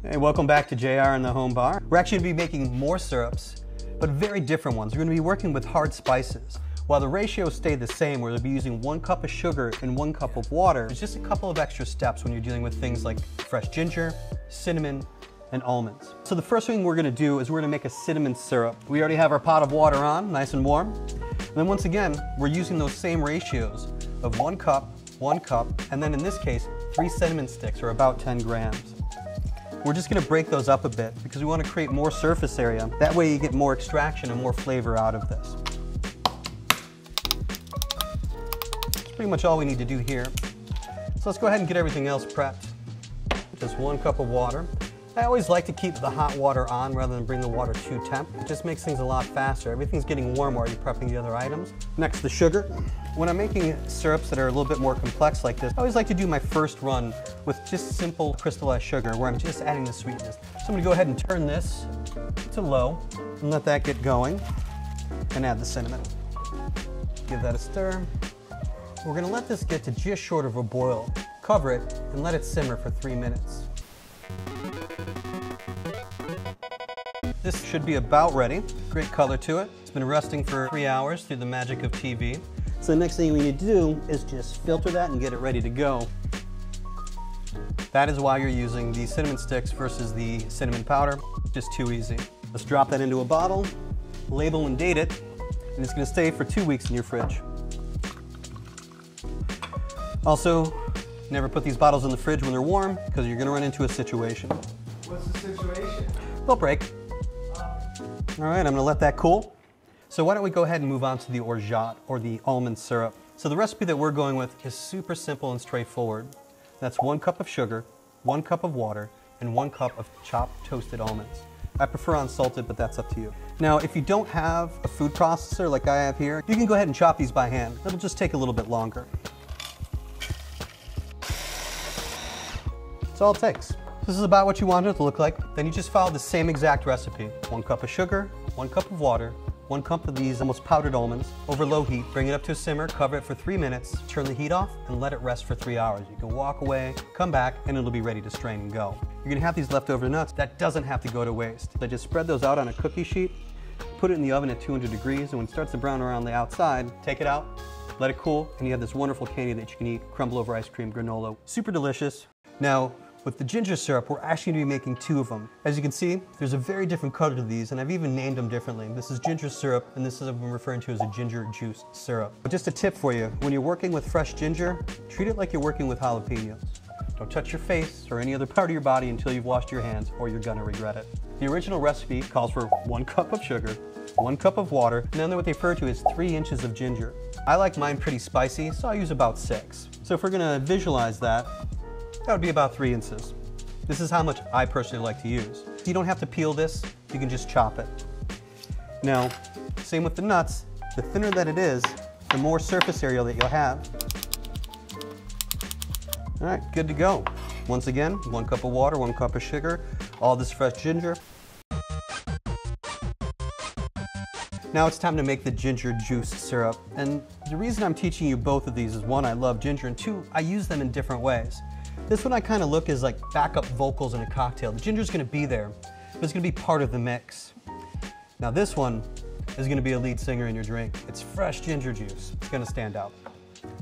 Hey, welcome back to JR in the Home Bar. We're actually going to be making more syrups, but very different ones. We're going to be working with hard spices. While the ratios stay the same, where we'll be using 1 cup of sugar and 1 cup of water, there's just a couple of extra steps when you're dealing with things like fresh ginger, cinnamon, and almonds. So the first thing we're going to do is we're going to make a cinnamon syrup. We already have our pot of water on, nice and warm. And then once again, we're using those same ratios of 1 cup, and then in this case, 3 cinnamon sticks, or about 10 grams. We're just going to break those up a bit because we want to create more surface area. That way you get more extraction and more flavor out of this. That's pretty much all we need to do here. So let's go ahead and get everything else prepped. Just 1 cup of water. I always like to keep the hot water on rather than bring the water to temp. It just makes things a lot faster. Everything's getting warm while you're prepping the other items. Next, the sugar. When I'm making syrups that are a little bit more complex like this, I always like to do my first run with just simple crystallized sugar where I'm just adding the sweetness. So I'm gonna go ahead and turn this to low and let that get going and add the cinnamon. Give that a stir. We're gonna let this get to just short of a boil. Cover it and let it simmer for 3 minutes. This should be about ready. Great color to it. It's been resting for 3 hours through the magic of TV. So the next thing we need to do is just filter that and get it ready to go. That is why you're using the cinnamon sticks versus the cinnamon powder. Just too easy. Let's drop that into a bottle, label and date it, and it's gonna stay for 2 weeks in your fridge. Also, never put these bottles in the fridge when they're warm because you're gonna run into a situation. What's the situation? They'll break. All right, I'm gonna let that cool. So why don't we go ahead and move on to the orgeat, or the almond syrup. So the recipe that we're going with is super simple and straightforward. That's 1 cup of sugar, 1 cup of water, and 1 cup of chopped toasted almonds. I prefer unsalted, but that's up to you. Now, if you don't have a food processor like I have here, you can go ahead and chop these by hand. It'll just take a little bit longer. That's all it takes. This is about what you want it to look like. Then you just follow the same exact recipe. 1 cup of sugar, 1 cup of water, 1 cup of these almost powdered almonds. Over low heat, bring it up to a simmer, cover it for 3 minutes, turn the heat off, and let it rest for 3 hours. You can walk away, come back, and it'll be ready to strain and go. You're gonna have these leftover nuts. That doesn't have to go to waste. I just spread those out on a cookie sheet, put it in the oven at 200 degrees, and when it starts to brown around the outside, take it out, let it cool, and you have this wonderful candy that you can eat, crumble over ice cream, granola. Super delicious. Now, with the ginger syrup, we're actually going to be making 2 of them. As you can see, there's a very different color to these, and I've even named them differently. This is ginger syrup, and this is what I'm referring to as a ginger juice syrup. But just a tip for you, when you're working with fresh ginger, treat it like you're working with jalapenos. Don't touch your face or any other part of your body until you've washed your hands, or you're gonna regret it. The original recipe calls for 1 cup of sugar, 1 cup of water, and then what they refer to is 3 inches of ginger. I like mine pretty spicy, so I use about 6. So if we're gonna visualize that, that would be about 3 inches. This is how much I personally like to use. You don't have to peel this, you can just chop it. Now, same with the nuts, the thinner that it is, the more surface area that you'll have. All right, good to go. Once again, 1 cup of water, 1 cup of sugar, all this fresh ginger. Now it's time to make the ginger juice syrup. And the reason I'm teaching you both of these is 1, I love ginger, and 2, I use them in different ways. This one I kind of look as like backup vocals in a cocktail. The ginger's gonna be there, but it's gonna be part of the mix. Now this one is gonna be a lead singer in your drink. It's fresh ginger juice. It's gonna stand out.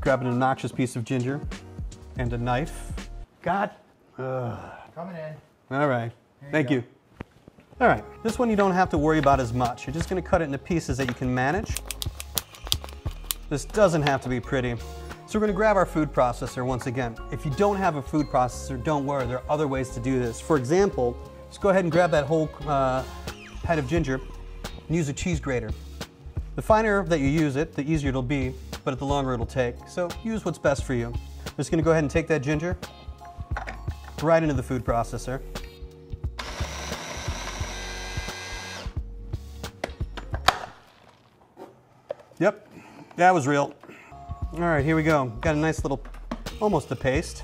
Grab an obnoxious piece of ginger and a knife. God. Coming in. All right, thank you. All right, this one you don't have to worry about as much. You're just gonna cut it into pieces that you can manage. This doesn't have to be pretty. So we're gonna grab our food processor once again. If you don't have a food processor, don't worry, there are other ways to do this. For example, just go ahead and grab that whole head of ginger and use a cheese grater. The finer that you use it, the easier it'll be, but the longer it'll take. So use what's best for you. I'm just gonna go ahead and take that ginger right into the food processor. Yep, that was real. All right, here we go. Got a nice little, almost a paste.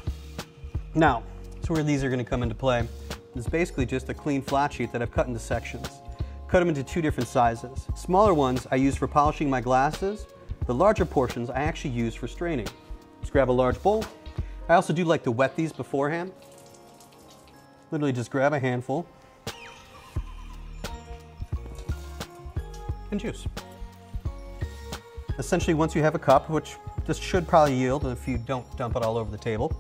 Now, that's where these are gonna come into play. It's basically just a clean flat sheet that I've cut into sections. Cut them into 2 different sizes. Smaller ones I use for polishing my glasses. The larger portions I actually use for straining. Just grab a large bowl. I also do like to wet these beforehand. Literally just grab a handful and juice. Essentially, once you have a cup, which this should probably yield if you don't dump it all over the table,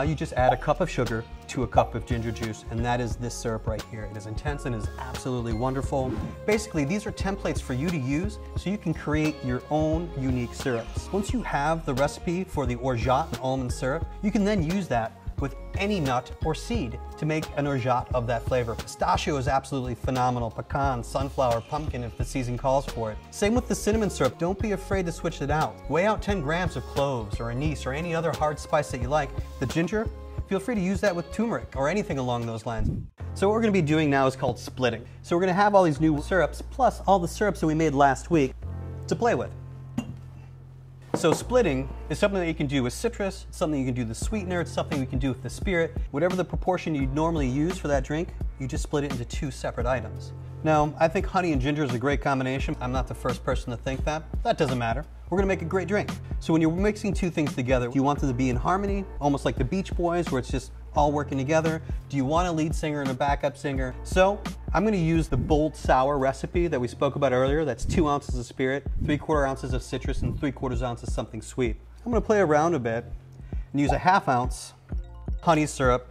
you just add a cup of sugar to a cup of ginger juice, and that is this syrup right here. It is intense and is absolutely wonderful. Basically, these are templates for you to use so you can create your own unique syrups. Once you have the recipe for the orgeat and almond syrup, you can then use that with any nut or seed to make an orgeat of that flavor. Pistachio is absolutely phenomenal. Pecan, sunflower, pumpkin if the season calls for it. Same with the cinnamon syrup. Don't be afraid to switch it out. Weigh out 10 grams of cloves or anise or any other hard spice that you like. The ginger, feel free to use that with turmeric or anything along those lines. So what we're gonna be doing now is called splitting. So we're gonna have all these new syrups plus all the syrups that we made last week to play with. So splitting is something that you can do with citrus, something you can do with the sweetener, it's something you can do with the spirit. Whatever the proportion you'd normally use for that drink, you just split it into 2 separate items. Now, I think honey and ginger is a great combination. I'm not the first person to think that. That doesn't matter. We're gonna make a great drink. So when you're mixing 2 things together, do you want them to be in harmony, almost like the Beach Boys, where it's just all working together? Do you want a lead singer and a backup singer? So I'm gonna use the bold sour recipe that we spoke about earlier. That's 2 ounces of spirit, 3/4 ounces of citrus, and 3/4 ounces of something sweet. I'm gonna play around a bit and use a 1/2 ounce honey syrup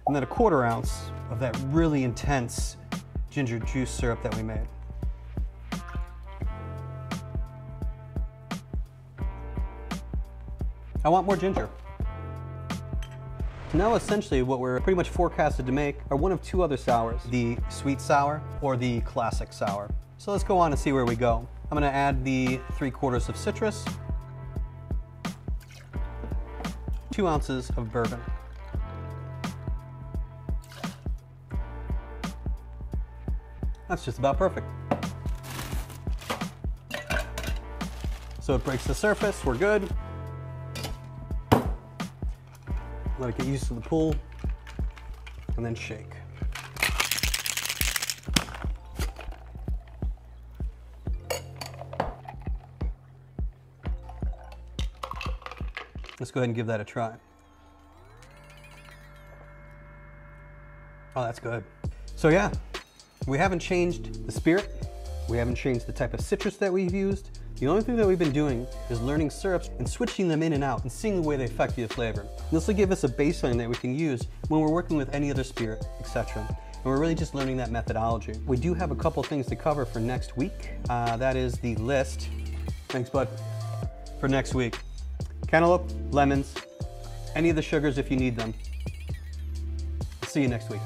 and then a 1/4 ounce of that really intense ginger juice syrup that we made. I want more ginger. Now essentially what we're pretty much forecasted to make are one of 2 other sours, the sweet sour or the classic sour. So let's go on and see where we go. I'm gonna add the 3/4 of citrus, 2 ounces of bourbon. That's just about perfect. So it breaks the surface, we're good. Let it get used to the pool, and then shake. Let's go ahead and give that a try. Oh, that's good. So yeah, we haven't changed the spirit. We haven't changed the type of citrus that we've used. The only thing that we've been doing is learning syrups and switching them in and out and seeing the way they affect the flavor. This will give us a baseline that we can use when we're working with any other spirit, etc. And we're really just learning that methodology. We do have a couple things to cover for next week. That is the list. Thanks, bud. For next week. Cantaloupe, lemons, any of the sugars if you need them. See you next week.